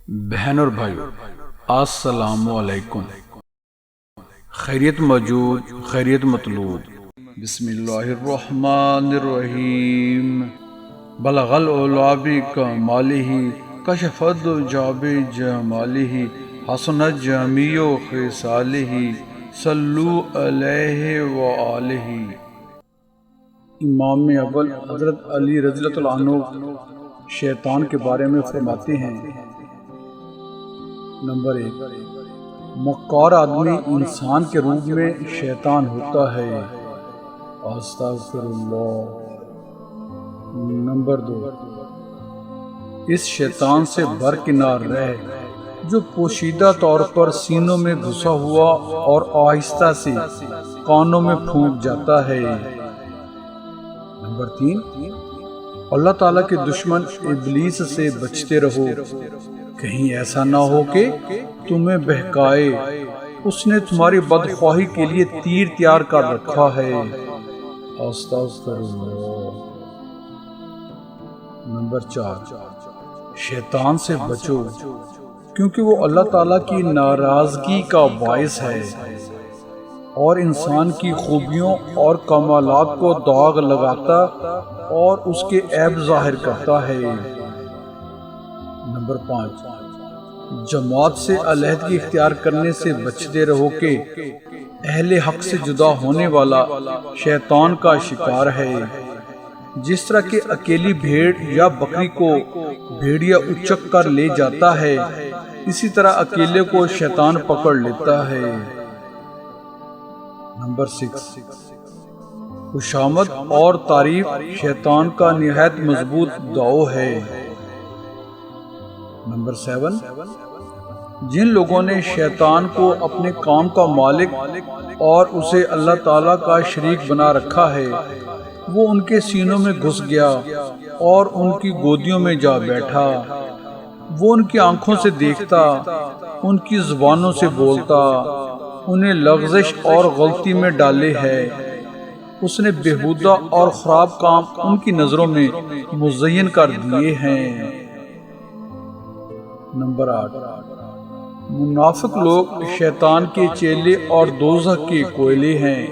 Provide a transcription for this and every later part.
بہن اور بھائیو السلام علیکم۔ خیریت موجود، خیریت مطلوب۔ بسم اللہ الرحمن الرحیم۔ بلغ العلا بکمالہ، کشف الدجی بجمالہ، حسنت جمیع خصالہ، صلو علیہ وآلہ۔ امام اول حضرت علی رضی اللہ عنہ شیطان کے بارے میں فرماتے ہیں: نمبر 1، مکار آدمی انسان کے روپ میں شیطان ہوتا ہے۔ استغفر اللہ۔ نمبر 2، اس شیطان سے برکنار رہ جو پوشیدہ طور پر سینوں میں گھسا ہوا اور آہستہ سے کانوں میں پھونک جاتا ہے۔ نمبر 3، اللہ تعالیٰ کے دشمن ابلیس سے بچتے رہو، کہیں ایسا نہ ہو کہ تمہیں بہکائے، اس نے تمہاری بدخواہی کے لیے تیر تیار کر رکھا ہے۔ استغفر اللہ۔ نمبر 4، شیطان سے بچو کیونکہ وہ اللہ تعالیٰ کی ناراضگی کا باعث ہے اور انسان کی خوبیوں اور کمالات کو داغ لگاتا اور اس کے عیب ظاہر کرتا ہے۔ نمبر 5، جماعت سے علیحدگی اختیار کرنے سے بچتے رہو کہ اہل حق سے جدا ہونے والا شیطان کا شکار ہے۔ جس طرح کہ اکیلی بھیڑ یا بکری کو بھیڑیا اچک کر لے جاتا ہے، اسی طرح اکیلے کو شیطان پکڑ لیتا ہے۔ نمبر 6، خوشامد اور تعریف شیطان کا نہایت مضبوط داؤ ہے۔ نمبر 7، جن لوگوں نے شیطان کو اپنے کام کا مالک اور اسے اللہ تعالیٰ کا شریک بنا رکھا ہے، وہ ان کے سینوں میں گھس گیا اور ان کی گودیوں میں جا بیٹھا۔ وہ ان کی آنکھوں سے دیکھتا، ان کی زبانوں سے بولتا، انہیں لغزش اور غلطی میں ڈالے ہے۔ اس نے بےہودہ اور خراب کام ان کی نظروں میں مزین کر دیے ہیں۔ نمبر 8، منافق لوگ شیطان کے چیلے اور دوزخ کے کوئلے ہیں،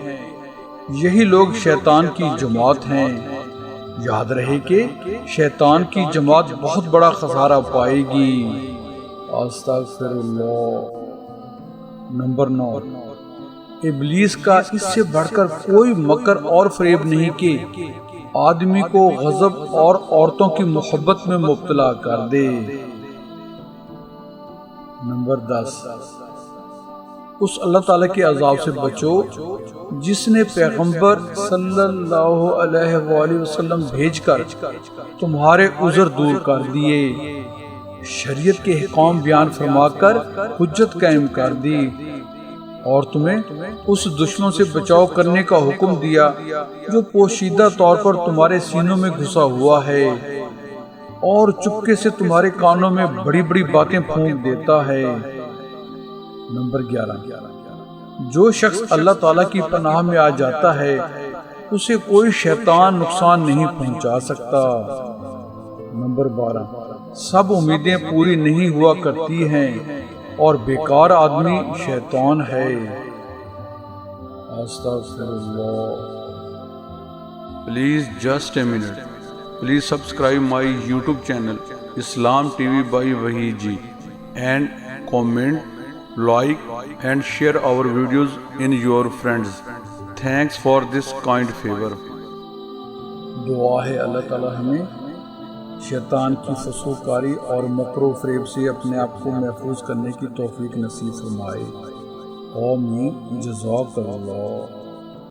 یہی لوگ شیطان کی جماعت ہیں۔ یاد رہے کہ شیطان کی جماعت بہت بڑا خسارہ پائے گی۔ استغفر اللہ۔ نمبر 9، ابلیس کا اس سے بڑھ کر کوئی مکر اور فریب نہیں کہ آدمی کو غضب اور عورتوں کی محبت میں مبتلا کر دے۔ نمبر 10، اس اللہ تعالیٰ کے عذاب سے بچو جس نے پیغمبر صلی اللہ علیہ وآلہ وسلم بھیج کر تمہارے عذر دور کر دیے، شریعت کے احکام بیان فرما کر حجت قائم کر دی، اور تمہیں اس دشمن سے بچاؤ کرنے کا حکم دیا جو پوشیدہ طور پر تمہارے سینوں میں گھسا ہوا ہے اور چپکے سے تمہارے کانوں میں بڑی بڑی باتیں پھونک دیتا ہے۔ نمبر 11، جو شخص اللہ تعالیٰ کی پناہ میں آ جاتا ہے اسے کوئی شیطان نقصان نہیں پہنچا سکتا۔ نمبر 12، سب امیدیں پوری نہیں ہوا کرتی ہیں اور بیکار آدمی شیطان ہے۔ استغفر اللہ۔ Please just a minute, please subscribe my YouTube channel Islam TV by Wahid ji and comment, like and share our videos in your friends. Thanks for this kind favor. دعا ہے اللہ تعالیٰ ہمیں شیطان کی فسوقاری اور مکر و فریب سے اپنے آپ کو محفوظ کرنے کی توفیق نصیب فرمائے۔ آمین۔ جزاک اللہ۔